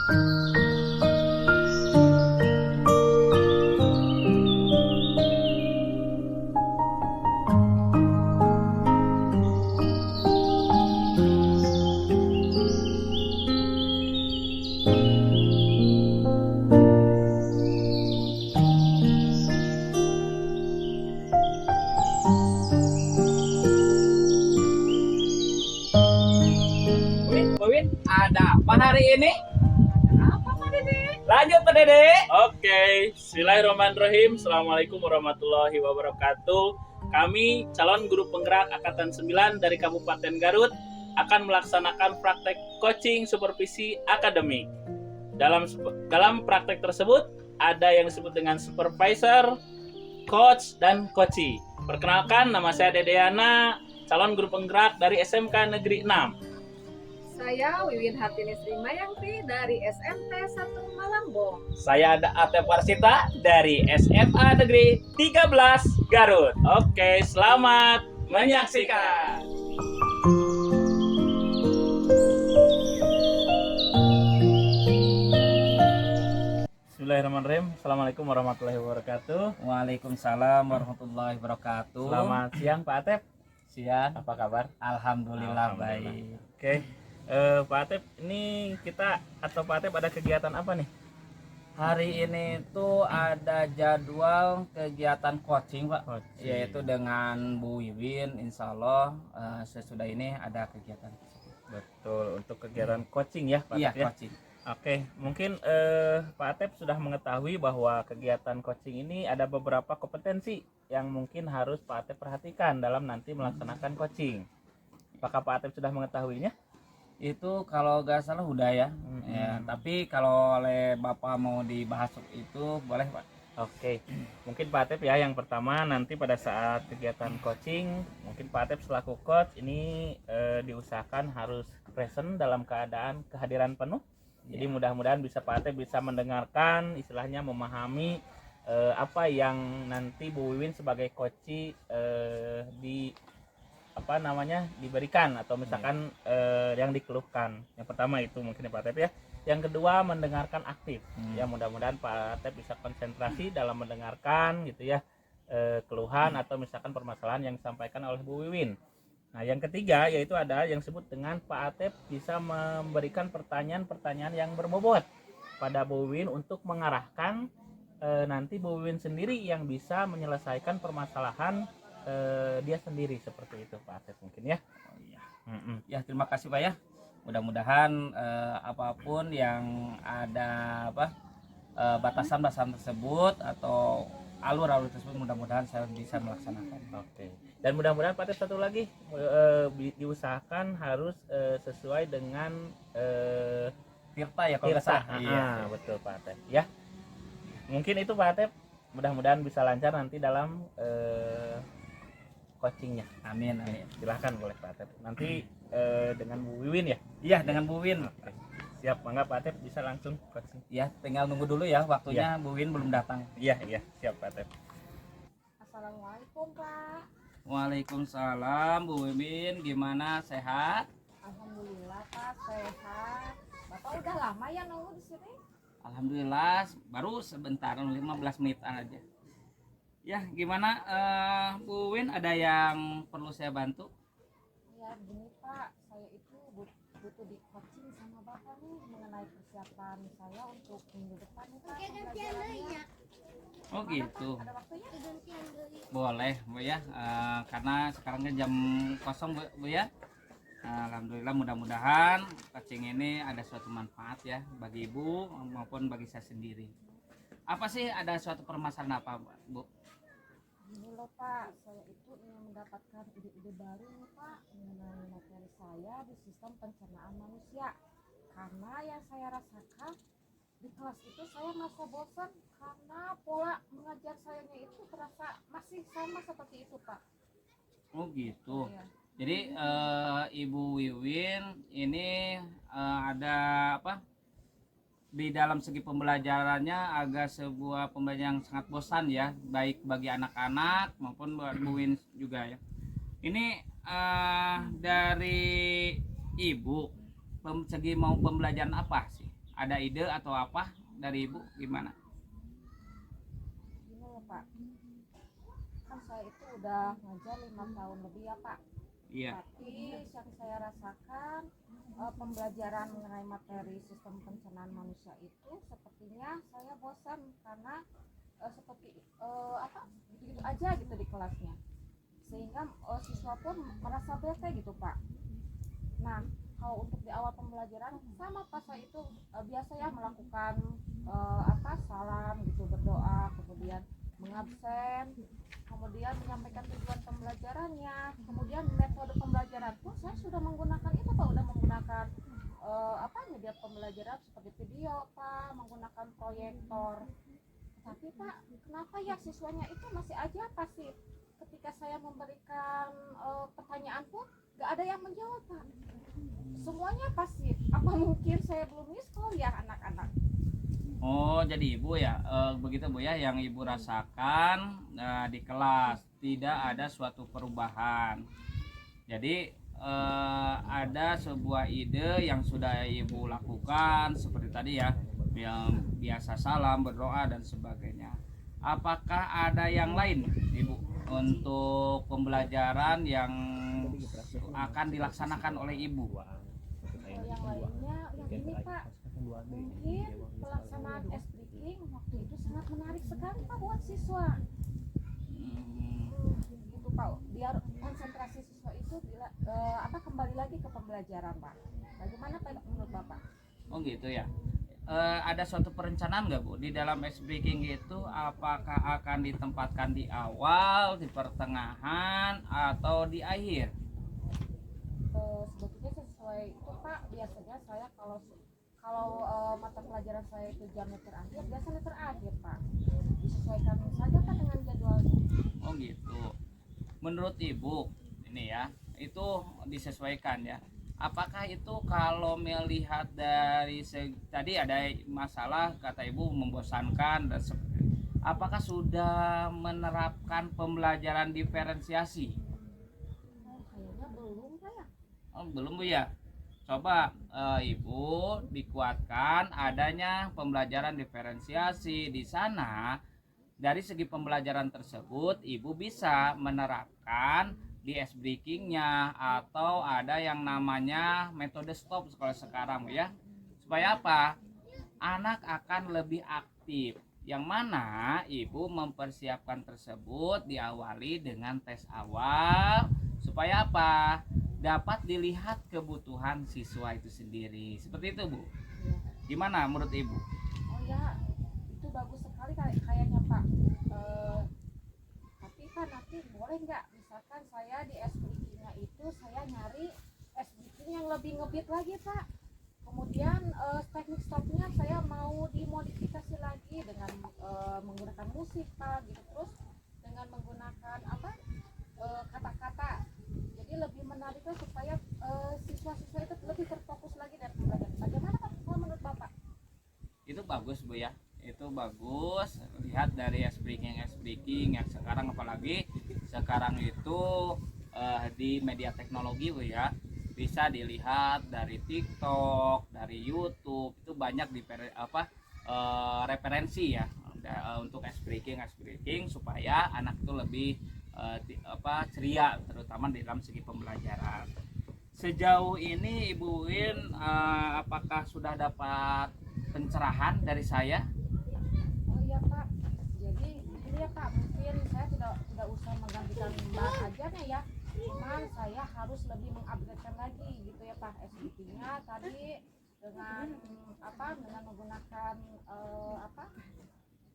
Win, ada apa hari ini? Apa Pak Dede? Lanjut Pak Dede. Oke, Bismillahirrahmanirrahim. Assalamualaikum warahmatullahi wabarakatuh. Kami calon guru penggerak Angkatan 9 dari Kabupaten Garut akan melaksanakan praktek coaching supervisi akademik. Dalam praktek tersebut ada yang disebut dengan supervisor, coach, dan coachee. Perkenalkan, nama saya Dedeana, calon guru penggerak dari SMK Negeri 6. Saya Wiwin Hartini Sri Mayangti dari SMP 1 Malambong. Saya ada Atep Warsita dari SMA Negeri 13 Garut. Oke, selamat menyaksikan. Bismillahirrahmanirrahim. Assalamualaikum warahmatullahi wabarakatuh. Waalaikumsalam warahmatullahi wabarakatuh. Selamat siang Pak Atep. siang. Apa kabar? Alhamdulillah, Alhamdulillah. baik. Oke, Pak Atep, ini kita atau Pak Atep ada kegiatan apa nih? Hari ini tuh ada jadwal kegiatan coaching, Pak. Coaching. Yaitu dengan Bu Wiwin, insya Allah sesudah ini ada kegiatan. Betul, untuk kegiatan coaching ya Pak Iya, Atep ya? coaching. Oke, mungkin Pak Atep sudah mengetahui bahwa kegiatan coaching ini ada beberapa kompetensi yang mungkin harus Pak Atep perhatikan dalam nanti melaksanakan coaching. Apakah Pak Atep sudah mengetahuinya? Itu kalau nggak salah udah ya. Ya, tapi kalau oleh Bapak mau dibahas itu boleh, Pak. Oke, mungkin Pak Atep ya yang pertama nanti pada saat kegiatan coaching, mungkin Pak Atep selaku coach ini diusahakan harus present dalam keadaan kehadiran penuh. Jadi mudah-mudahan bisa Pak Atep bisa mendengarkan, istilahnya memahami apa yang nanti Bu Wiwin sebagai coachee diberikan atau misalkan yang dikeluhkan. Yang pertama itu mungkin Pak Atep ya. Yang kedua mendengarkan aktif. Ya mudah-mudahan Pak Atep bisa konsentrasi dalam mendengarkan gitu ya keluhan atau misalkan permasalahan yang disampaikan oleh Bu Wiwin. Nah, yang ketiga yaitu ada yang disebut dengan Pak Atep bisa memberikan pertanyaan-pertanyaan yang berbobot pada Bu Wiwin untuk mengarahkan nanti Bu Wiwin sendiri yang bisa menyelesaikan permasalahan dia sendiri, seperti itu Pak Atep mungkin ya. Oh, iya. Ya, terima kasih Pak ya. Mudah-mudahan apapun yang ada batasan-batasan tersebut atau alur-alur tersebut mudah-mudahan saya bisa melaksanakan. Oke. Dan mudah-mudahan Pak Atep satu lagi diusahakan harus sesuai dengan Tirta ya kalau nggak Tirta. salah. Iya. Betul Pak Atep ya. Mungkin itu Pak Atep, mudah-mudahan bisa lancar nanti dalam coachingnya. Amin, amin. Silahkan boleh Pak Atep. Nanti dengan Bu Wiwin ya. Iya, dengan Bu Win. Oke. Siap, mangga Pak Atep bisa langsung coaching. Ya, tinggal nunggu dulu ya waktunya. Bu Win belum datang. Iya, siap Pak Atep. Assalamualaikum Pak. Waalaikumsalam, Bu Win. Gimana, sehat? Alhamdulillah Pak, sehat. Bapak udah lama ya nunggu di sini? Alhamdulillah, baru sebentar 15 menit aja. Ya, gimana Bu Win, ada yang perlu saya bantu? Ya begini Pak, saya itu butuh di coaching sama Bapak nih mengenai persiapan saya untuk minggu depan nih Pak pembelajarannya. Oh gitu. Ada waktunya? Boleh Bu ya, karena sekarang kan jam kosong Bu ya. Alhamdulillah, mudah-mudahan coaching ini ada suatu manfaat ya bagi Ibu maupun bagi saya sendiri. Apa sih, ada suatu permasalahan apa Bu? Gini loh Pak, saya itu ingin mendapatkan ide-ide baru nih Pak mengenai materi saya di sistem pencernaan manusia. Karena yang saya rasakan di kelas itu saya merasa bosan karena pola mengajar sayanya itu terasa masih sama seperti itu Pak. Oh gitu. Iya. Jadi Ibu Wiwin ini ada apa? Di dalam segi pembelajarannya agak sebuah pembelajaran yang sangat bosan ya, baik bagi anak-anak maupun buat Bu Win juga ya. Ini dari Ibu segi mau pembelajaran apa sih? Ada ide atau apa dari ibu gimana? Gini loh Pak, kan saya itu udah ngajar 5 tahun lebih ya Pak. Iya. Tapi yang saya rasakan pembelajaran mengenai materi sistem pencernaan manusia itu sepertinya saya bosan karena seperti gitu aja gitu di kelasnya, sehingga siswa pun merasa bete gitu Pak. Nah, kalau untuk di awal pembelajaran sama Pak, saya itu biasa ya melakukan salam gitu, berdoa, kemudian mengabsen, kemudian menyampaikan tujuan pembelajarannya, kemudian metode pembelajaran pun saya sudah menggunakan itu Pak, udah menggunakan media pembelajaran seperti video Pak, menggunakan proyektor. Tapi Pak, kenapa ya siswanya itu masih aja pasif? Ketika saya memberikan pertanyaan pun gak ada yang menjawab Pak, semuanya pasif. Apa mungkin saya belum miskol ya anak-anak? Oh, jadi ibu ya, begitu Bu ya, yang ibu rasakan di kelas tidak ada suatu perubahan. Jadi ada sebuah ide yang sudah ibu lakukan seperti tadi ya, yang biasa salam, berdoa dan sebagainya. Apakah ada yang lain ibu untuk pembelajaran yang akan dilaksanakan oleh ibu? Yang lainnya yang ini Pak, mungkin pelaksanaan S-Breaking waktu itu sangat menarik sekali Pak buat siswa. Gitu Pak, biar konsentrasi siswa itu kembali lagi ke pembelajaran Pak. Bagaimana Pak menurut Bapak? Oh gitu ya. Ada suatu perencanaan nggak Bu di dalam S-Breaking itu, apakah akan ditempatkan di awal, di pertengahan, atau di akhir? Sebetulnya sesuai itu Pak, biasanya saya kalau mata pelajaran saya itu jamnya terakhir, biasanya terakhir Pak. Disesuaikan saja Pak dengan jadwalnya. Oh gitu. Menurut ibu ini ya, itu disesuaikan ya. Apakah itu kalau melihat dari tadi ada masalah kata ibu membosankan dan apakah sudah menerapkan pembelajaran diferensiasi? Kayaknya belum Pak ya. Oh, belum Bu ya. Coba ibu dikuatkan adanya pembelajaran diferensiasi di sana. Dari segi pembelajaran tersebut ibu bisa menerapkan di S-Breaking-nya atau ada yang namanya metode stop kalau sekarang ya. Supaya apa? Anak akan lebih aktif. Yang mana ibu mempersiapkan tersebut diawali dengan tes awal supaya apa? Dapat dilihat kebutuhan siswa itu sendiri. Seperti itu Bu. Gimana menurut ibu? Oh ya, itu bagus sekali kayaknya Pak. Tapi Pak, nanti boleh nggak misalkan saya di S-Breaking-nya itu saya nyari S-Breaking yang lebih ngebit lagi Pak. Kemudian teknik stopnya saya mau dimodifikasi lagi dengan menggunakan musik Pak, gitu, terus dengan menggunakan kata-kata. Jadi lebih menariknya supaya siswa-siswa itu lebih terfokus lagi dari pembelajaran. Bagaimana Pak kalau menurut Bapak? Itu bagus Bu ya, itu bagus. Lihat dari S-Breaking yang sekarang, apalagi sekarang itu di media teknologi Bu ya, bisa dilihat dari TikTok, dari YouTube, itu banyak referensi ya untuk S-Breaking supaya anak itu lebih ceria, terutama di dalam segi pembelajaran. Sejauh ini Ibu Win apakah sudah dapat pencerahan dari saya? Oh iya Pak, jadi ini ya Pak, mungkin saya tidak usah menggantikan Mbak ajarnya ya, cuman saya harus lebih mengupgradekan lagi gitu ya Pak SBT-nya tadi dengan dengan menggunakan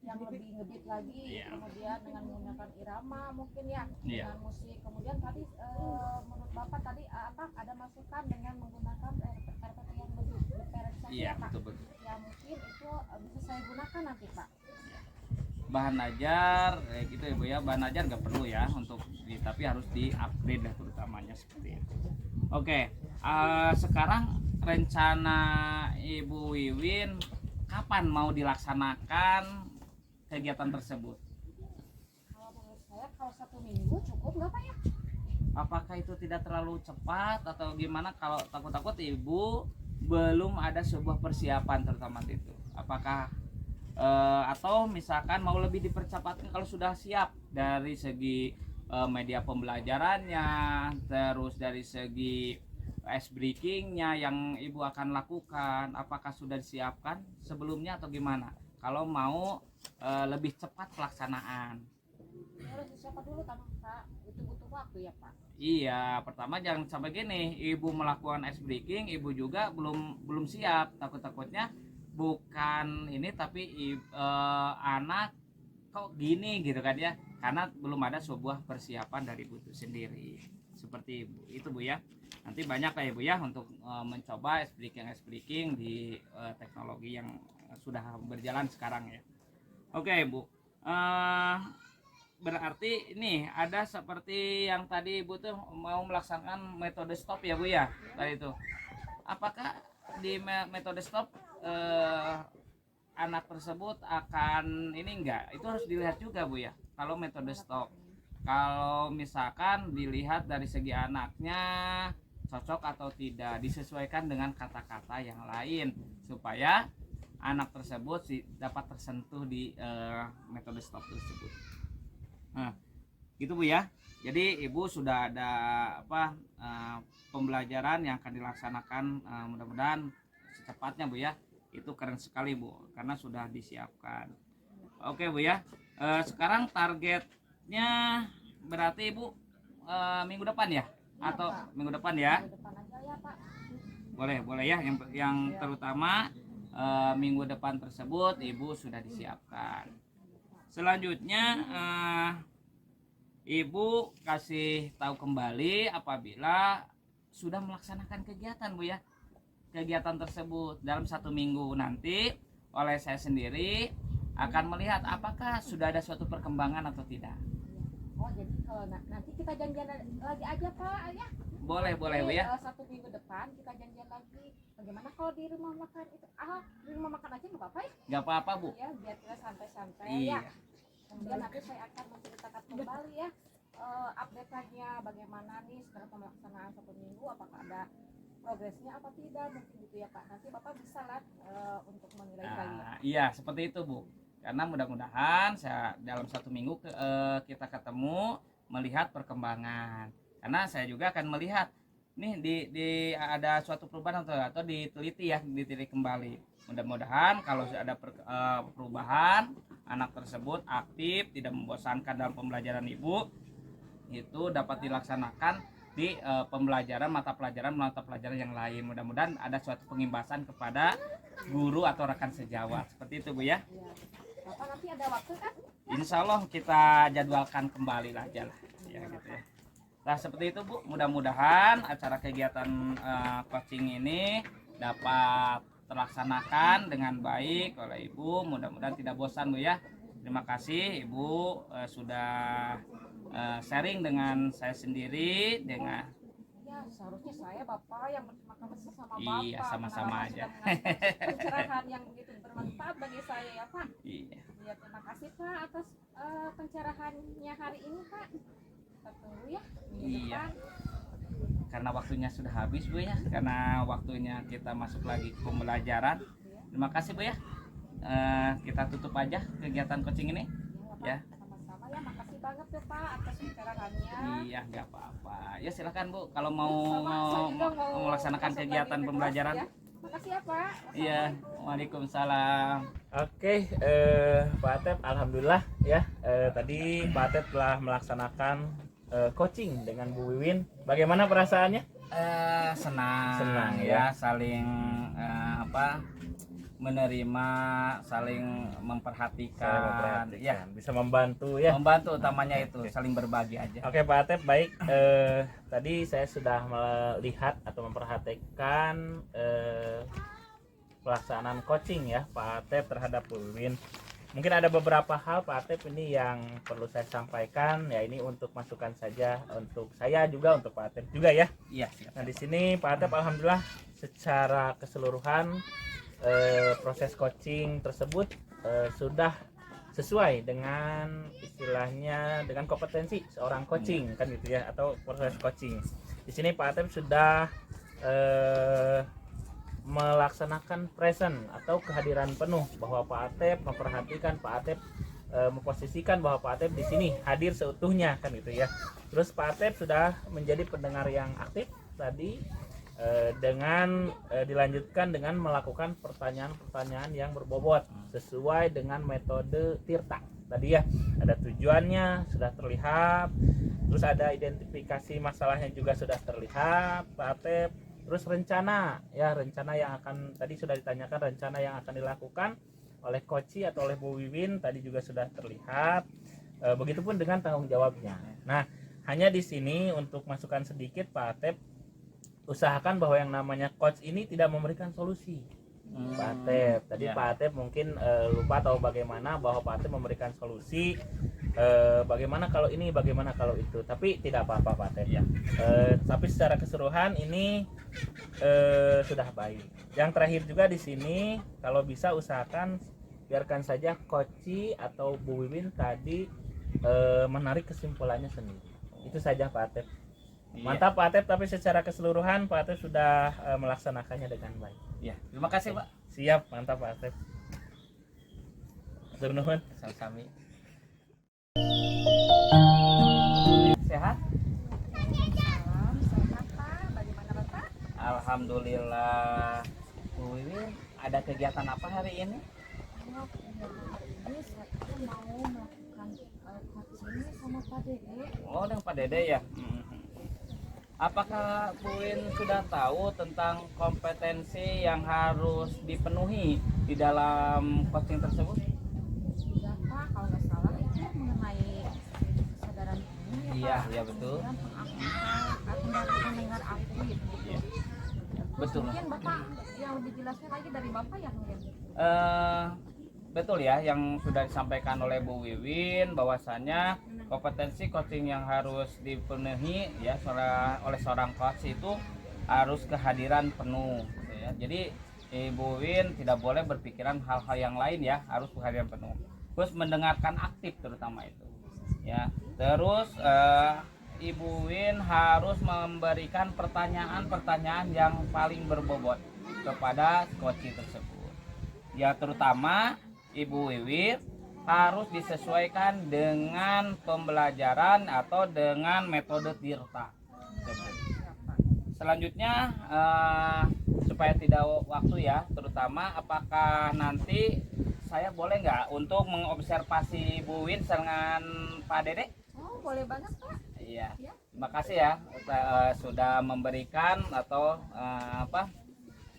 yang lebih ngebit lagi, kemudian dengan menggunakan irama mungkin ya, dengan musik. Kemudian tadi menurut Bapak tadi ada masukan dengan menggunakan RPT yang lebih diferensiasi ya Pak. Betul. Ya mungkin itu bisa saya gunakan nanti Pak. Bahan ajar gitu ya Bu ya, bahan ajar nggak perlu ya tapi harus di-upgrade lah terutamanya seperti itu. Oke, sekarang rencana Ibu Wiwin kapan mau dilaksanakan kegiatan tersebut? Kalau menurut saya kalau 1 minggu cukup nggak Pak ya? Apakah itu tidak terlalu cepat atau gimana? Kalau takut-takut Ibu belum ada sebuah persiapan terutama itu. Apakah atau misalkan mau lebih dipercepatkan kalau sudah siap dari segi media pembelajarannya, terus dari segi ice breakingnya yang ibu akan lakukan, apakah sudah disiapkan sebelumnya atau gimana? Kalau mau lebih cepat pelaksanaan. Harus siapa dulu kan Pak? Itu butuh waktu ya Pak. Iya, pertama jangan sampai gini, ibu melakukan ice breaking, ibu juga belum siap, takutnya bukan ini tapi anak kok gini gitu kan ya, karena belum ada sebuah persiapan dari ibu itu sendiri. Seperti itu Bu ya. Nanti banyak lah ibu ya untuk mencoba ice breaking di teknologi yang sudah berjalan sekarang ya. Oke Bu. Berarti ini ada seperti yang tadi Ibu tuh mau melaksanakan metode stop ya Bu ya tadi itu. Apakah di metode stop anak tersebut akan ini enggak? Itu harus dilihat juga Bu ya. Kalau metode stop, kalau misalkan dilihat dari segi anaknya cocok atau tidak, disesuaikan dengan kata-kata yang lain supaya anak tersebut dapat tersentuh di metode stop tersebut. Nah, gitu Bu ya. Jadi Ibu sudah ada pembelajaran yang akan dilaksanakan mudah-mudahan secepatnya Bu ya. Itu keren sekali Bu karena sudah disiapkan. Oke Bu ya. Sekarang targetnya berarti Ibu minggu depan ya? Iya, Atau Pak. minggu depan ya? Minggu depan aja ya Pak. Boleh ya yang terutama minggu depan tersebut Ibu sudah disiapkan. Selanjutnya Ibu kasih tahu kembali apabila sudah melaksanakan kegiatan Bu ya. Kegiatan tersebut dalam 1 minggu nanti oleh saya sendiri akan melihat apakah sudah ada suatu perkembangan atau tidak. Oh jadi kalau nanti kita janjian lagi aja Pak ya. Boleh Bu ya. 1 minggu depan kita janjian lagi. Bagaimana kalau di rumah makan itu? Di rumah makan aja nggak apa-apa ya? Nggak apa-apa Bu. Ya biar kita santai-santai Iya. ya. Kemudian nanti saya akan menceritakan kembali ya update-nya bagaimana nih sekarang pelaksanaan 1 minggu, apakah ada progresnya apa tidak, mungkin gitu ya Pak. Nanti Bapak bisa lah untuk menilai lagi ya. Iya seperti itu Bu. Karena mudah-mudahan saya dalam 1 minggu kita ketemu melihat perkembangan. Karena saya juga akan melihat nih di ada suatu perubahan atau diteliti kembali. Mudah-mudahan kalau ada perubahan, anak tersebut aktif, tidak membosankan dalam pembelajaran Ibu, itu dapat dilaksanakan di mata pelajaran yang lain. Mudah-mudahan ada suatu pengimbasan kepada guru atau rekan sejawat. Seperti itu Bu ya. Iya. Bapak nanti ada waktu kan? Insya Allah kita jadwalkan kembali aja lah ya gitu ya. Nah seperti itu Bu, mudah-mudahan acara kegiatan coaching ini dapat terlaksanakan dengan baik oleh Ibu. Mudah-mudahan tidak bosan Bu ya. Terima kasih Ibu sudah sharing dengan saya sendiri dengan Ya seharusnya saya Bapak yang berterima kasih sama Bapak. Iya, sama-sama karena Bapak aja. sudah mengasih pencerahan yang begitu bermanfaat bagi saya ya Pak. iya. Ya terima kasih Pak atas pencerahannya hari ini Pak. Kita tunggu ya minggu Iya. depan. Karena waktunya sudah habis Bu ya, karena waktunya kita masuk lagi ke pembelajaran. Terima kasih Bu ya. Kita tutup aja kegiatan coaching ini Ya, ya. Bapak, sama-sama ya. Makasih banget ya Pak atas pencerahannya. Iya nggak apa-apa ya, silakan Bu kalau mau Saya juga mau melaksanakan masuk kegiatan lagi ke kelas, pembelajaran. ya. Makasih ya Pak. Iya, Waalaikumsalam. Oke, Pak Atep, alhamdulillah ya. Tadi Pak Atep telah melaksanakan coaching dengan Bu Wiwin. Bagaimana perasaannya? Senang, Senang, ya, saling menerima, saling memperhatikan, ya, Bisa membantu ya. membantu utamanya itu, saling berbagi aja. Oke Pak Atep, baik. Tadi saya sudah melihat atau memperhatikan pelaksanaan coaching ya Pak Atep terhadap Bu Wiwin. Mungkin ada beberapa hal Pak Atep ini yang perlu saya sampaikan. Ya ini untuk masukan saja untuk saya juga, untuk Pak Atep juga ya. Iya, siap. Nah di sini Pak Atep alhamdulillah secara keseluruhan proses coaching tersebut sudah sesuai dengan istilahnya dengan kompetensi seorang coaching kan gitu ya, atau proses coaching. Di sini Pak Atep sudah melaksanakan present atau kehadiran penuh, bahwa Pak Atep memperhatikan, Pak Atep memposisikan bahwa Pak Atep di sini hadir seutuhnya kan gitu ya. Terus Pak Atep sudah menjadi pendengar yang aktif tadi, dengan dilanjutkan dengan melakukan pertanyaan-pertanyaan yang berbobot sesuai dengan metode Tirta tadi ya. Ada tujuannya sudah terlihat, terus ada identifikasi masalahnya juga sudah terlihat Pak Atep. Terus rencana yang akan tadi sudah ditanyakan, rencana yang akan dilakukan oleh Koci atau oleh Bu Wiwin tadi juga sudah terlihat. Begitupun dengan tanggung jawabnya. Nah, hanya di sini untuk masukan sedikit Pak Atep, usahakan bahwa yang namanya coach ini tidak memberikan solusi. Pak Atep tadi Pak Atep mungkin lupa tahu bagaimana bahwa Pak Atep memberikan solusi, bagaimana kalau ini, bagaimana kalau itu, tapi tidak apa-apa Pak Atep ya. Tapi secara keseluruhan ini sudah baik. Yang terakhir juga di sini, kalau bisa usahakan biarkan saja Koci atau Bu Wiwin tadi menarik kesimpulannya sendiri. Itu saja Pak Atep. Mantap Pak Atep, tapi secara keseluruhan Pak Atep sudah melaksanakannya dengan baik. Ya, terima kasih Pak. Siap, mantap Pak Atep. Hatur nuhun. Sami. Sehat? Salam, sehat Pak. Bagaimana Bapak? Alhamdulillah. Bu Wiwin, ada kegiatan apa hari ini? Oh, ini saya mau melakukan coaching sama Pak Dede. Oh, dengan Pak Dede ya. Apakah Bu Wiwin sudah tahu tentang kompetensi yang harus dipenuhi di dalam coaching tersebut? Sudah Pak, kalau nggak salah itu mengenai kesadaran penuh ya Iya, Pak. iya betul. Kemudian mendengar aktif. Iya. Terus Betul. mungkin Bapak yang lebih jelasnya lagi dari Bapak ya mungkin. Betul ya yang sudah disampaikan oleh Bu Wiwin, bahwasannya kompetensi coaching yang harus dipenuhi ya oleh seorang coach itu harus kehadiran penuh gitu ya. Jadi Ibu Wiwin tidak boleh berpikiran hal-hal yang lain ya, harus kehadiran penuh. Terus mendengarkan aktif terutama itu ya. Terus Ibu Wiwin harus memberikan pertanyaan-pertanyaan yang paling berbobot kepada coach tersebut. Ya, terutama Ibu Wiwin harus disesuaikan dengan pembelajaran atau dengan metode Tirta. Selanjutnya supaya tidak waktu ya, terutama apakah nanti saya boleh nggak untuk mengobservasi Bu Wiwin dengan Pak Dede? Oh, boleh banget Pak. Iya. Ya. Terima kasih ya sudah memberikan atau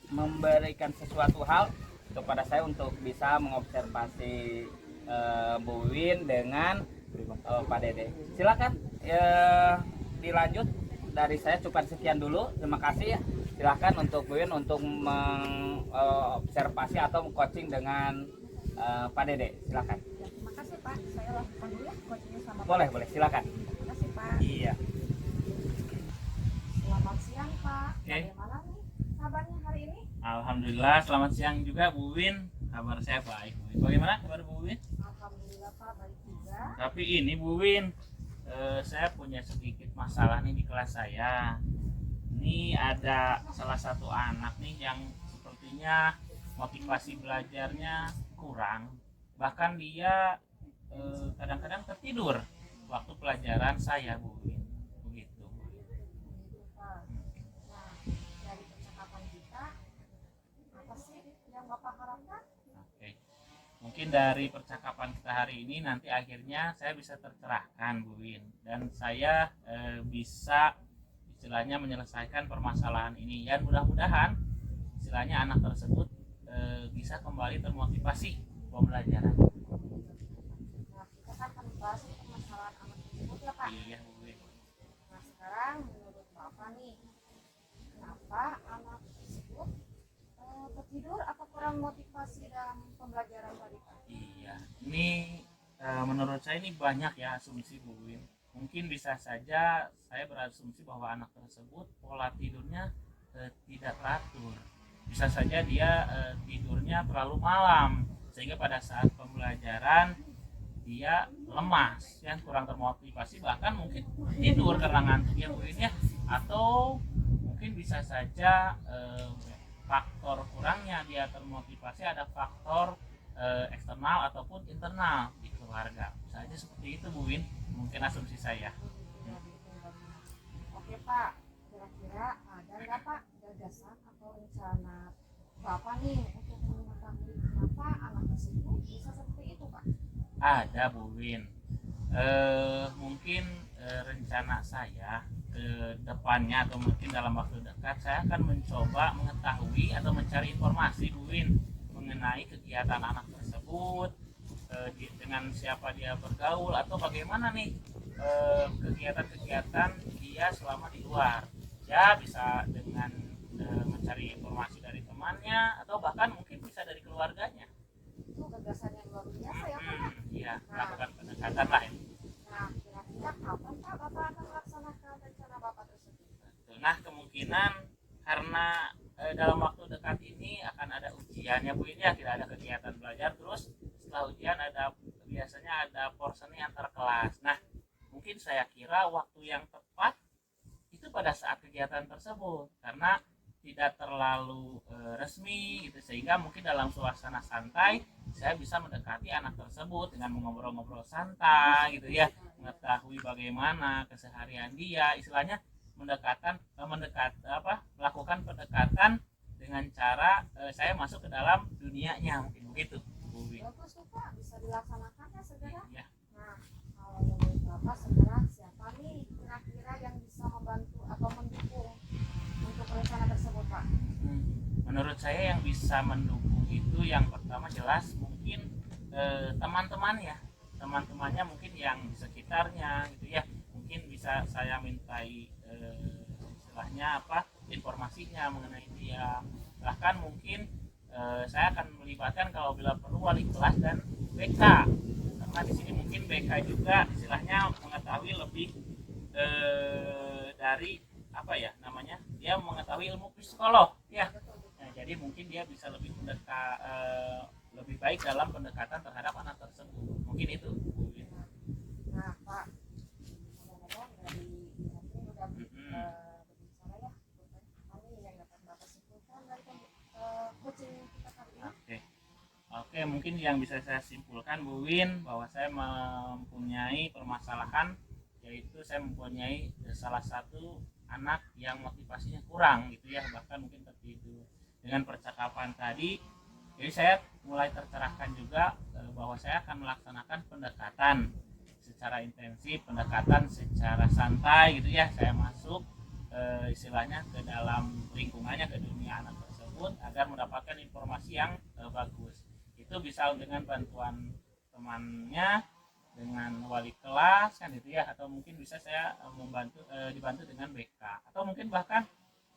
memberikan sesuatu hal kepada saya untuk bisa mengobservasi Bu Wiwin dengan Pak Dede. Silakan dilanjut, dari saya cukup sekian dulu. Terima kasih ya. Silakan untuk Bu Wiwin untuk mengobservasi atau coaching dengan Pak Dede. Silakan. Ya, terima kasih Pak. Saya lakukan dulu ya coachingnya sama Boleh, Pak. boleh. Silakan. Terima kasih Pak. Iya. Selamat siang Pak. Oke. Bagaimana nih kabarnya hari ini? Alhamdulillah, selamat siang juga Bu Wiwin. Kabar saya baik. Bu Wiwin. Bagaimana kabar Bu Wiwin? Alhamdulillah Pak, baik juga. Tapi ini Bu Wiwin, saya punya sedikit masalah nih di kelas saya. Ini ada salah satu anak nih yang sepertinya motivasi belajarnya kurang. Bahkan dia kadang-kadang tertidur waktu pelajaran saya Bu Wiwin. Begitu. Gitu Pak. Nah, dari percakapan kita, apa sih yang Bapak harapkan? Oke. Mungkin dari percakapan kita hari ini nanti akhirnya saya bisa tercerahkan Bu Win, dan saya bisa istilahnya menyelesaikan permasalahan ini, dan mudah-mudahan istilahnya anak tersebut bisa kembali termotivasi pembelajaran. Nah, kita kan akan membahas permasalahan anak tersebut ya Pak. Iya Bu Win. Nah, sekarang menurut Bapak nih, kenapa anak tersebut tertidur atau kurang motivasi dalam pembelajaran tadi Pak? Iya, ini menurut saya ini banyak ya asumsi Bu Win. Mungkin bisa saja saya berasumsi bahwa anak tersebut pola tidurnya tidak teratur. Bisa saja dia tidurnya terlalu malam, sehingga pada saat pembelajaran dia lemas, yang kurang termotivasi, bahkan mungkin tidur karena ngantuk ya Bu Win ya. Atau mungkin bisa saja faktor kurangnya dia termotivasi ada faktor eksternal ataupun internal di keluarga. Bisa aja seperti itu Bu Win, mungkin asumsi saya. Oke Pak, kira-kira ada nggak Pak gagasan atau rencana Bapak nih untuk mengetahui kenapa anak tersebut bisa seperti itu Pak? Ada Bu Win. Mungkin rencana saya ke depannya atau mungkin dalam waktu dekat saya akan mencoba mengetahui atau mencari informasi Bu Win mengenai kegiatan anak tersebut, dengan siapa dia bergaul atau bagaimana nih kegiatan-kegiatan dia selama di luar. Ya bisa dengan mencari informasi dari temannya atau bahkan mungkin bisa dari keluarganya. Itu gagasan yang luar biasa ya Pak. Iya, melakukan pendekatan lah ini. Nah, kira-kira kapan Pak Bapak akan melaksanakan rencana Bapak tersebut? Nah, kemungkinan karena dalam waktu dekat ini akan ada ujiannya Bu ini ya, tidak ada kegiatan belajar, terus setelah ujian biasanya ada porseni antar kelas. Nah, mungkin saya kira waktu yang tepat itu pada saat kegiatan tersebut karena tidak terlalu resmi gitu, sehingga mungkin dalam suasana santai saya bisa mendekati anak tersebut dengan mengobrol-ngobrol santai gitu ya, mengetahui bagaimana keseharian dia, istilahnya melakukan pendekatan dengan cara saya masuk ke dalam dunianya, mungkin begitu Bu Wi. Bagus tuh Pak, bisa dilaksanakan ya segera. Ya. Nah, kalau menurut Bapak sekarang siapa nih kira-kira yang bisa membantu atau mendukung untuk rencana tersebut Pak? Menurut saya yang bisa mendukung itu yang pertama jelas mungkin teman-teman ya, teman-temannya mungkin yang di sekitarnya gitu ya, mungkin bisa saya mintai istilahnya informasinya mengenai dia, bahkan mungkin saya akan melibatkan kalau bila perlu wali kelas dan BK, karena di sini mungkin BK juga istilahnya mengetahui lebih dari dia mengetahui ilmu psikolog ya. Nah, jadi mungkin dia bisa lebih lebih baik dalam pendekatan terhadap anak tersebut, mungkin itu. Nah Pak, ngomong-ngomong dari ini udah berbicara ya kami yang dapat Bapak simpulkan dari coaching kita kali ini. Oke, mungkin yang bisa saya simpulkan Bu Win bahwa saya mempunyai permasalahan, yaitu saya mempunyai salah satu anak yang motivasinya kurang gitu ya, bahkan mungkin seperti itu. Dengan percakapan tadi, jadi saya mulai tercerahkan juga bahwa saya akan melaksanakan pendekatan secara intensif, pendekatan secara santai gitu ya. Saya masuk istilahnya ke dalam lingkungannya, ke dunia anak tersebut agar mendapatkan informasi yang bagus. Itu bisa dengan bantuan temannya, dengan wali kelas kan itu ya, atau mungkin bisa saya dibantu dengan BK, atau mungkin bahkan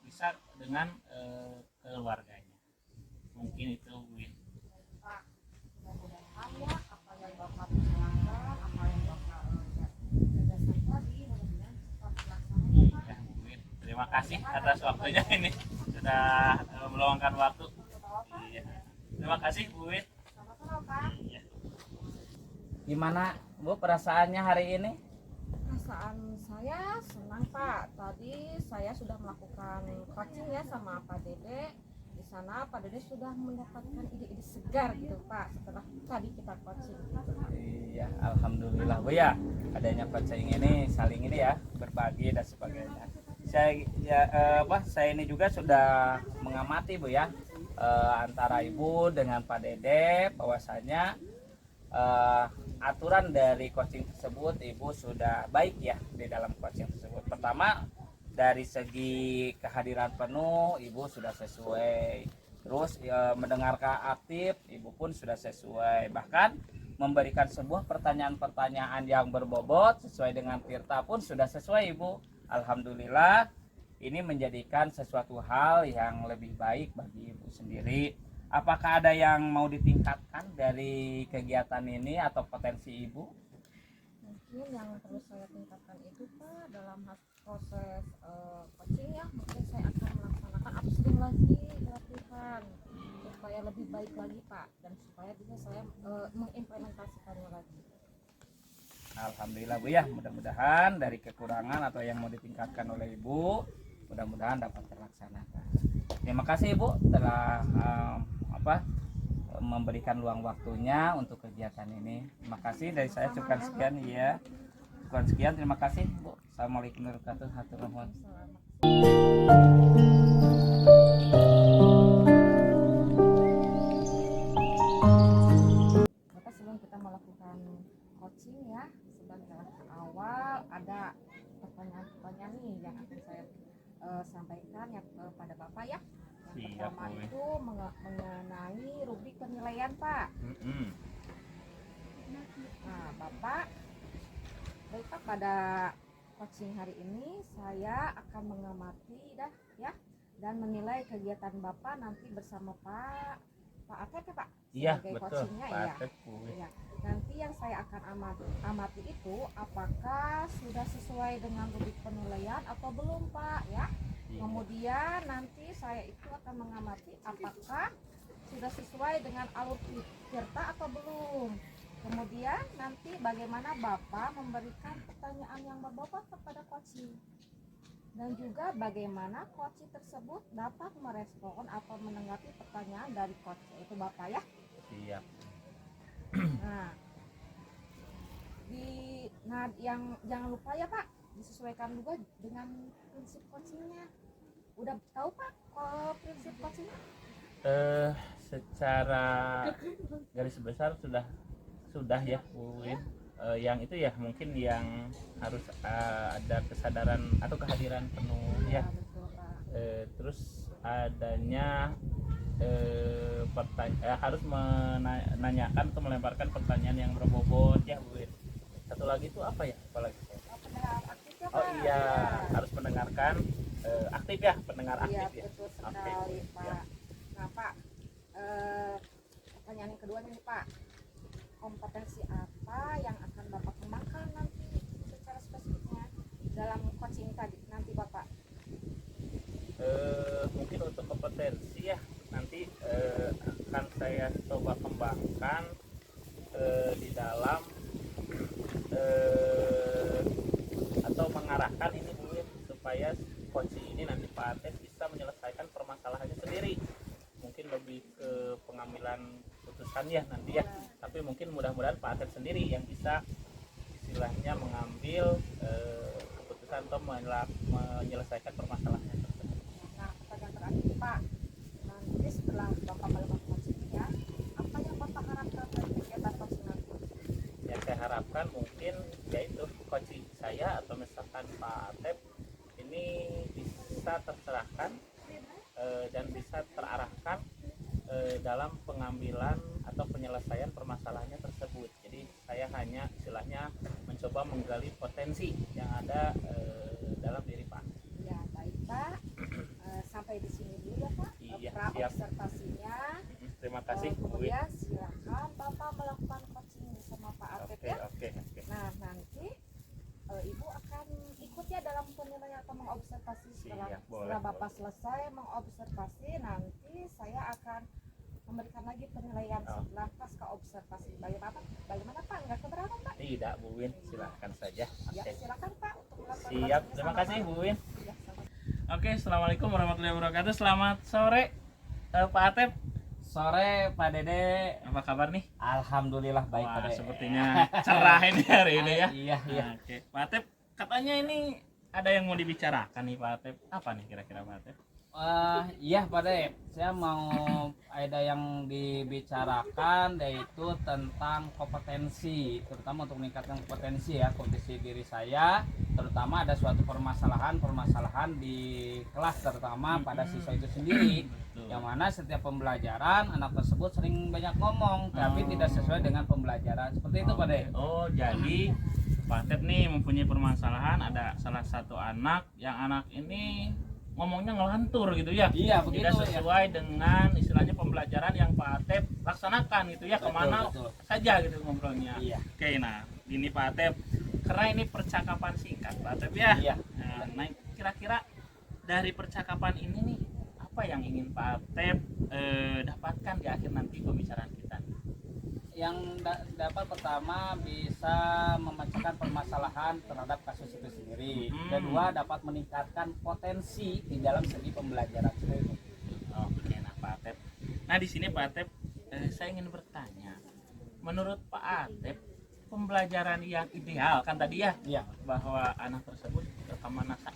bisa dengan keluarganya, mungkin itu Win. Pak, mudah-mudahan ya apa yang Bapak bicarakan, apa yang Bapak gagasan tadi mudah-mudahan cepat dilaksanakan ya Pak. Ya, Win. Terima kasih atas waktunya ini sudah meluangkan waktu. Iya. Terima kasih Bu Win. Sama-sama Pak. Iya. Gimana Bu perasaannya hari ini? Perasaan saya senang Pak. Tadi saya sudah melakukan coaching ya sama Pak Dede. Di sana Pak Dede sudah mendapatkan ide-ide segar gitu Pak setelah tadi kita coaching gitu. Iya, alhamdulillah Bu ya. Adanya coaching ini saling ini ya, berbagi dan sebagainya. Saya ini juga sudah mengamati Bu ya, antara Ibu dengan Pak Dede bahwasanya aturan dari coaching tersebut Ibu sudah baik ya di dalam coaching tersebut. Pertama dari segi kehadiran penuh Ibu sudah sesuai, terus mendengarkan aktif Ibu pun sudah sesuai, bahkan memberikan sebuah pertanyaan-pertanyaan yang berbobot sesuai dengan Tirta pun sudah sesuai Ibu. Alhamdulillah ini menjadikan sesuatu hal yang lebih baik bagi Ibu sendiri. Apakah ada yang mau ditingkatkan dari kegiatan ini atau potensi Ibu? Mungkin yang perlu saya tingkatkan itu Pak dalam proses coaching ya, mungkin saya akan melaksanakan atau sering lagi latihan supaya lebih baik lagi Pak, dan supaya bisa saya mengimplementasikannya lagi. Alhamdulillah Bu ya, mudah-mudahan dari kekurangan atau yang mau ditingkatkan oleh Ibu mudah-mudahan dapat terlaksanakan. Terima kasih Ibu telah memberikan luang waktunya untuk kegiatan ini. Terima kasih dari saya cukupkan sekian ya. Cukupkan sekian, terima kasih Bu. Assalamualaikum warahmatullahi wabarakatuh. Bapak, sebelum kita melakukan coaching ya, sebagai awal ada pertanyaan-pertanyaan nih yang akan saya sampaikan ya kepada Bapak ya. Yang Siap, pertama boleh. itu mengenai rubrik penilaian Pak. Nah Bapak, baik Pak, pada coaching hari ini saya akan mengamati ya dan menilai kegiatan Bapak nanti bersama Pak Atep ya Pak, Iya, sebagai betul. coachingnya Pak ya. Atep, Bu. Ya, nanti yang saya akan amati itu apakah sudah sesuai dengan rubrik penilaian atau belum Pak ya. Iya. Kemudian nanti saya itu akan mengamati apakah sudah sesuai dengan alur tirta atau belum. Kemudian nanti bagaimana Bapak memberikan pertanyaan yang berbobot kepada coaching. Dan juga bagaimana coaching tersebut dapat merespon atau menanggapi pertanyaan dari coach, yaitu Bapak ya. Siap. Nah, yang jangan lupa ya Pak, disesuaikan juga dengan prinsip coachingnya. Udah tahu Pak prinsip coachingnya? Secara garis besar sudah ya Bu Win. Yang itu ya mungkin yang harus ada kesadaran atau kehadiran penuh ya. Betul Pak. Terus adanya harus menanyakan atau melemparkan pertanyaan yang berbobot ya Bu Win. Satu lagi itu apa ya? Apalagi? Pendengar aktif ya Pak. Oh iya, harus mendengarkan aktif ya, pendengar Iya, aktif ya. betul Oke, sekali ya. Pak. Nah Pak, pertanyaan yang kedua nih Pak, kompetensi apa yang akan Bapak kembangkan nanti secara spesifiknya dalam coaching tadi nanti Bapak? Mungkin untuk kompetensi ya nanti akan saya coba kembangkan di dalam atau mengarahkan ini Bu Win, supaya coaching ini nanti Pak Atep bisa menyelesaikan permasalahannya sendiri. Mungkin lebih ke pengambilan putusan ya nanti ya, tapi mungkin mudah-mudahan Pak Atep sendiri yang bisa istilahnya mengambil keputusan atau menyelesaikan permasalahannya tersebut. Nah pertanyaan terakhir Pak, nanti setelah Bapak melakukan coaching ya, apa yang Bapak harapkan dari kegiatan coaching nanti? Yang saya harapkan mungkin yaitu coaching saya atau misalkan Pak Atep ini bisa tercerahkan dan bisa terarahkan dalam pengambilan atau penyelesaian permasalahannya tersebut. Jadi saya hanya istilahnya mencoba menggali potensi yang ada dalam diri Pak. Ya baik Pak, sampai di sini dulu ya Pak. Iya, pra siap. observasinya. Terima kasih Bu Win. Kemudian silakan Bapak melakukan coaching bersama Pak Atep Oke, ya. oke. Nah nanti Ibu akan ikut ya dalam penilaian atau mengobservasi setelah, Siap, boleh, setelah Bapak boleh. selesai mengobservasi, nanti saya akan memberikan lagi penilaian setelah pasca observasi. Bagaimana Pak? Enggak keberatan Pak? Tidak Bu Win, silahkan saja. Ya Oke. silakan Pak untuk melakukan Siap, coaching terima sama kasih Pak. Bu Win. Ya, sama. Oke, assalamualaikum warahmatullahi wabarakatuh. Selamat sore Pak Atep. Sore Pak Dede. Apa kabar nih? Alhamdulillah baik Pak Wah, Dede. sepertinya cerah ini hari ini ya. Iya, iya. Nah, oke, Pak Atep, katanya ini ada yang mau dibicarakan nih Pak Atep. Apa nih kira-kira Pak Atep? Iya Pak Dede, saya mau ada yang dibicarakan yaitu tentang kompetensi, terutama untuk meningkatkan kompetensi diri saya, terutama ada suatu permasalahan di kelas, terutama pada siswa itu sendiri, Betul. yang mana setiap pembelajaran anak tersebut sering banyak ngomong, tapi tidak sesuai dengan pembelajaran, seperti itu Pak Dede. Oh, jadi Pak Atep nih mempunyai permasalahan, ada salah satu anak yang anak ini ngomongnya ngelantur gitu ya. Iya begitu Tidak ya. sesuai dengan istilahnya pembelajaran yang Pak Atep laksanakan gitu ya, kemana Betul. saja gitu ngobrolnya. Iya. Oke, nah ini Pak Atep, karena ini percakapan singkat Pak Atep ya. Iya. Nah, kira-kira dari percakapan ini nih, apa yang ingin Pak Atep dapatkan di akhir nanti pembicaraan kita? Yang dapat pertama bisa memecahkan permasalahan terhadap kasus itu sendiri. Kedua dapat meningkatkan potensi di dalam segi pembelajaran sendiri. Nah di sini Pak Atep, saya ingin bertanya, menurut Pak Atep pembelajaran yang ideal kan tadi ya, Iya. bahwa anak tersebut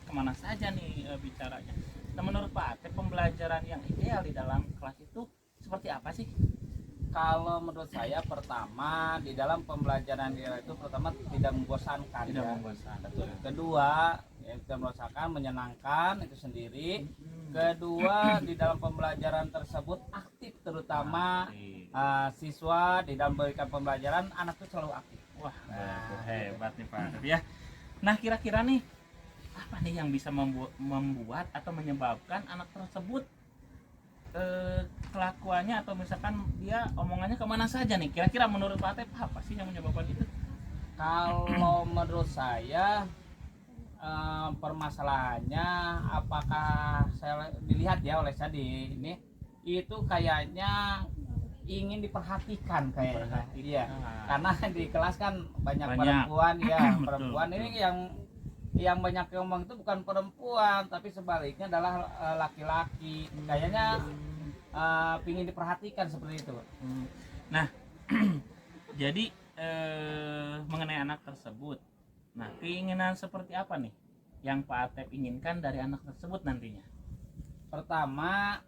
kemana saja nih bicaranya. Nah menurut Pak Atep pembelajaran yang ideal di dalam kelas itu seperti apa sih? Kalau menurut saya pertama di dalam pembelajaran dia itu pertama tidak membosankan Tidak ya. membosankan. Betul. Kedua, ya, tidak membosankan, menyenangkan itu sendiri. Kedua, di dalam pembelajaran tersebut aktif, terutama siswa di dalam memberikan pembelajaran anak itu selalu aktif. Wah, hebat nih Pak Atep ya. Nah kira-kira nih apa nih yang bisa membuat atau menyebabkan anak tersebut kelakuannya atau misalkan dia omongannya kemana saja nih, kira-kira menurut Pak Atep apa sih yang menyebabkan itu? Kalau menurut saya permasalahannya apakah saya dilihat ya oleh saya di ini itu kayaknya ingin diperhatikan kayaknya. Iya. Karena di kelas kan banyak. Perempuan ya, Betul, perempuan betul. ini yang banyak ngomong itu bukan perempuan tapi sebaliknya adalah laki-laki. Kayaknya pingin diperhatikan seperti itu. Nah jadi mengenai anak tersebut, nah keinginan seperti apa nih yang Pak Atep inginkan dari anak tersebut nantinya? Pertama,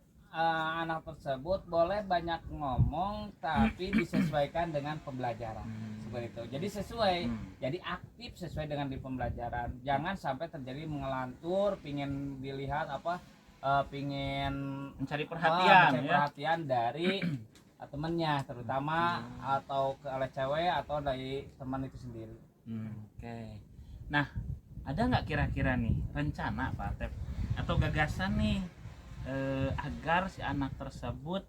anak tersebut boleh banyak ngomong tapi disesuaikan dengan pembelajaran. Seperti itu. Jadi sesuai, jadi aktif sesuai dengan di pembelajaran. Jangan sampai terjadi mengelantur, pingin dilihat pingin Mencari perhatian mencari ya. perhatian dari temennya terutama atau oleh cewek atau dari teman itu sendiri. Oke. Nah, ada nggak kira-kira nih rencana Pak Atep atau gagasan nih agar si anak tersebut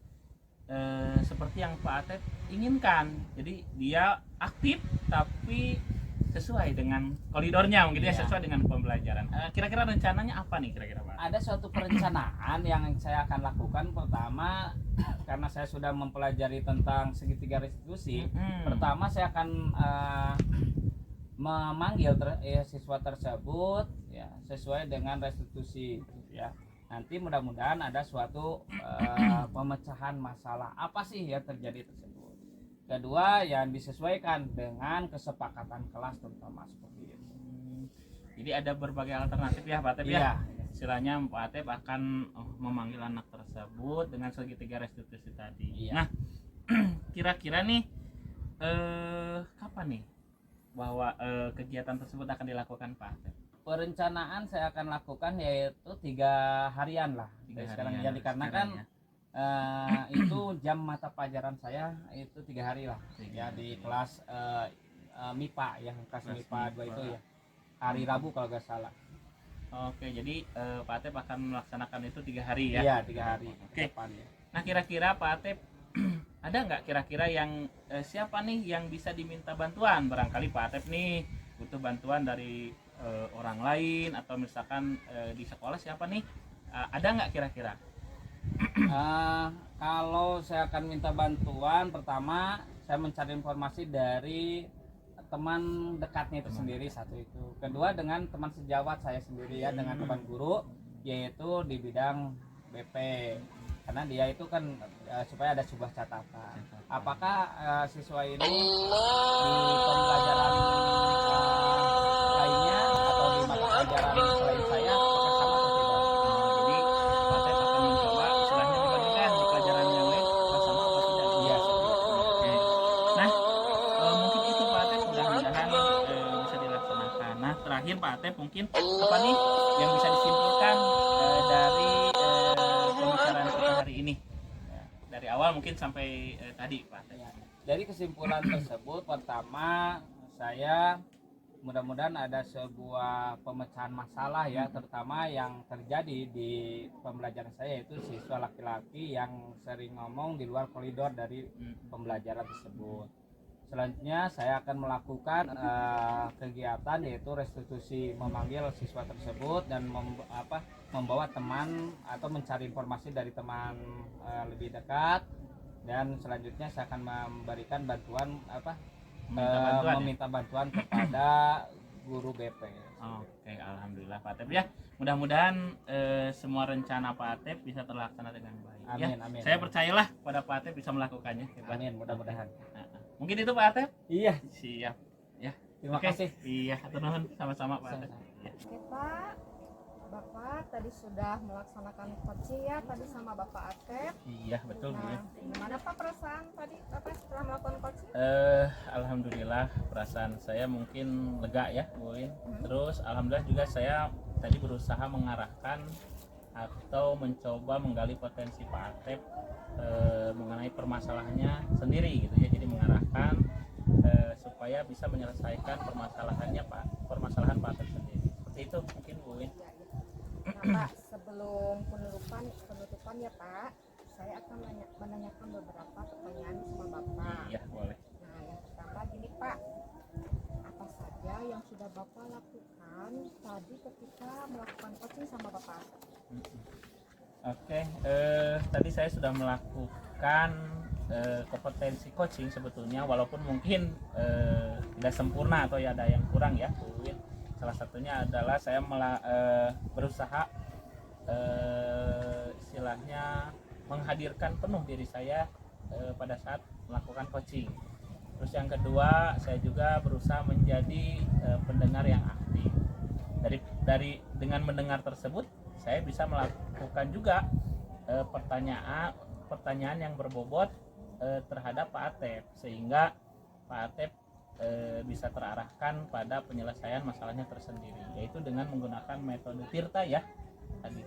seperti yang Pak Atep inginkan? Jadi dia aktif tapi sesuai dengan koridornya mungkin ya, Iya. sesuai dengan pembelajaran. Kira-kira rencananya apa nih kira-kira Pak? Ada suatu perencanaan yang saya akan lakukan. Pertama, karena saya sudah mempelajari tentang segitiga restitusi, pertama saya akan memanggil siswa tersebut ya sesuai dengan restitusi ya. Nanti mudah-mudahan ada suatu pemecahan masalah apa sih yang terjadi tersebut. Kedua, yang disesuaikan dengan kesepakatan kelas terutama seperti itu. Jadi ada berbagai alternatif ya Pak Atep ya. Iya. Istilahnya Pak Atep akan memanggil anak tersebut dengan segitiga restitusi tadi. Iya. Nah, kira-kira nih kapan nih bahwa kegiatan tersebut akan dilakukan Pak Atep? Perencanaan saya akan lakukan yaitu 3 harian lah. 3 Sekarang harian ya dikarenakan sekarang ya. itu jam mata pelajaran saya itu 3 hari lah ya di kelas MIPA ya, kelas MIPA 2 itu ya, hari Rabu kalau nggak salah. Oke, jadi Pak Atep akan melaksanakan itu 3 hari ya? Iya, 3 hari Oke. depan ya. Nah kira-kira Pak Atep ada nggak kira-kira yang siapa nih yang bisa diminta bantuan? Barangkali Pak Atep nih butuh bantuan dari orang lain atau misalkan di sekolah siapa nih? Ada nggak kira-kira? Kalau saya akan minta bantuan, pertama saya mencari informasi dari teman dekatnya itu sendiri satu itu. Kedua dengan teman sejawat saya sendiri ya, dengan teman guru yaitu di bidang BP. Karena dia itu kan supaya ada sebuah catatan. Apakah siswa ini di pembelajaran lainnya atau di mata pelajaran selain saya apakah sama atau tidak? Jadi Pak Atep akan mencoba istilahnya dibandingkan di pelajaran yang lain sama apa tidak? Iya, seperti itu. Oke. Nah mungkin itu Pak Atep mudah-mudahan bisa dilaksanakan. Nah terakhir Pak Atep mungkin apa nih yang bisa disimpulkan dari pembicaraan kita hari ini? Ya, dari awal mungkin sampai tadi Pak Atep. Ya, dari kesimpulan tersebut, pertama saya mudah-mudahan ada sebuah pemecahan masalah ya, terutama yang terjadi di pembelajaran saya yaitu siswa laki-laki yang sering ngomong di luar koridor dari pembelajaran tersebut. Selanjutnya saya akan melakukan kegiatan yaitu restitusi, memanggil siswa tersebut dan membawa teman atau mencari informasi dari teman lebih dekat, dan selanjutnya saya akan memberikan bantuan meminta bantuan kepada guru GP. Oke, alhamdulillah Pak Atep ya. Mudah-mudahan semua rencana Pak Atep bisa terlaksana dengan baik. Ya. Amin, amin. Saya percayalah pada Pak Atep bisa melakukannya. Hebat. Amin, mudah-mudahan. Mungkin itu Pak Atep. Iya, Siap. Ya. terima Oke. kasih. Iya, atur nuhun sama-sama Pak Atep. Sama-sama. Ya. Oke Pak, Bapak tadi sudah melaksanakan coaching ya tadi sama Bapak Atep. Iya, betul Bu. Nah, gimana Pak perasaan tadi Bapak setelah melakukan coaching? Alhamdulillah perasaan saya mungkin lega ya Bu Win. Terus alhamdulillah juga saya tadi berusaha mengarahkan atau mencoba menggali potensi Pak Atep mengenai permasalahannya sendiri gitu ya. Jadi mengarahkan supaya bisa menyelesaikan permasalahan Pak Atep sendiri. Seperti itu mungkin Bu Win. Nah Pak, sebelum penutupan ya Pak, saya akan menanyakan beberapa pertanyaan sama Bapak. Iya, boleh. Nah yang pertama gini Pak, apa saja yang sudah Bapak lakukan tadi ketika melakukan coaching sama Bapak Atep? Oke, tadi saya sudah melakukan kompetensi coaching sebetulnya, walaupun mungkin tidak sempurna atau ya ada yang kurang ya Bu Win. Salah satunya adalah saya berusaha istilahnya menghadirkan penuh diri saya pada saat melakukan coaching. Terus yang kedua, saya juga berusaha menjadi pendengar yang aktif. Dengan mendengar tersebut, saya bisa melakukan juga pertanyaan yang berbobot terhadap Pak Atep, sehingga Pak Atep bisa terarahkan pada penyelesaian masalahnya tersendiri, yaitu dengan menggunakan metode Tirta ya tadi.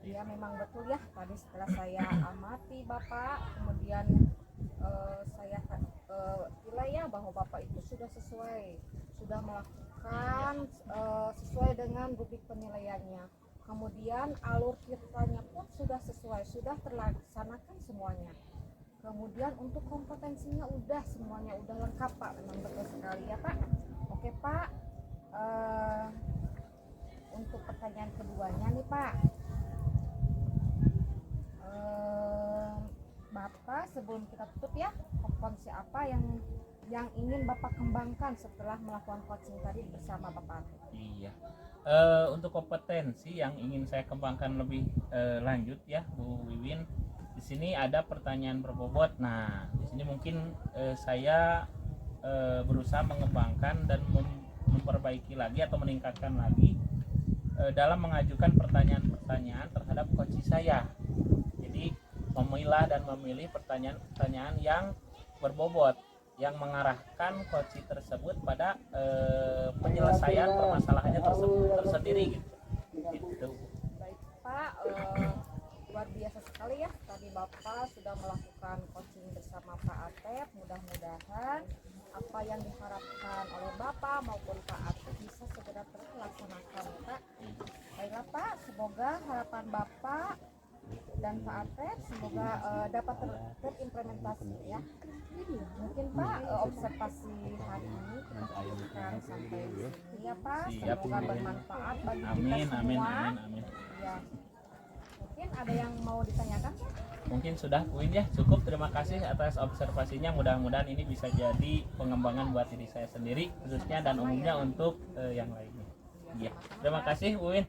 Iya memang betul ya, tadi setelah saya amati Bapak, kemudian saya nilai ya bahwa Bapak itu sudah melakukan sesuai dengan rubrik penilaiannya. Kemudian alur Tirtanya pun sudah sesuai, sudah terlaksanakan semuanya. Kemudian untuk kompetensinya semuanya udah lengkap Pak, memang betul sekali ya Pak. Oke Pak, untuk pertanyaan keduanya nih Pak, Bapak sebelum kita tutup ya, kompetensi apa yang ingin Bapak kembangkan setelah melakukan coaching tadi bersama Bapak? Iya. Untuk kompetensi yang ingin saya kembangkan lebih lanjut ya Bu Wiwin, di sini ada pertanyaan berbobot. Nah, di sini mungkin saya berusaha mengembangkan dan memperbaiki lagi atau meningkatkan lagi dalam mengajukan pertanyaan-pertanyaan terhadap coach saya. Jadi memilah dan memilih pertanyaan-pertanyaan yang berbobot, yang mengarahkan coach tersebut pada penyelesaian permasalahannya tersendiri gitu. Baik Pak, luar biasa sekali ya, tadi Bapak sudah melakukan coaching bersama Pak Atep. Mudah-mudahan apa yang diharapkan oleh Bapak maupun Pak Atep bisa segera terlaksanakan ya Pak. Baiklah Pak, semoga harapan Bapak dan Pak Atep semoga dapat terimplementasi ya. Mungkin Pak observasi hari ini kita cukupkan sampai di sini ya Pak. Semoga bermanfaat bagi kita semua. Amin. Ya. Mungkin ada yang mau ditanyakan? Mungkin sudah Win ya, cukup. Terima kasih atas observasinya. Mudah-mudahan ini bisa jadi pengembangan buat diri saya sendiri khususnya dan umumnya untuk yang lainnya. Iya. Terima kasih Win.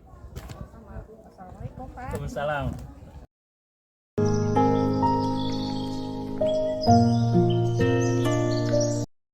Sama. Assalamualaikum Pak. Waalaikumsalam.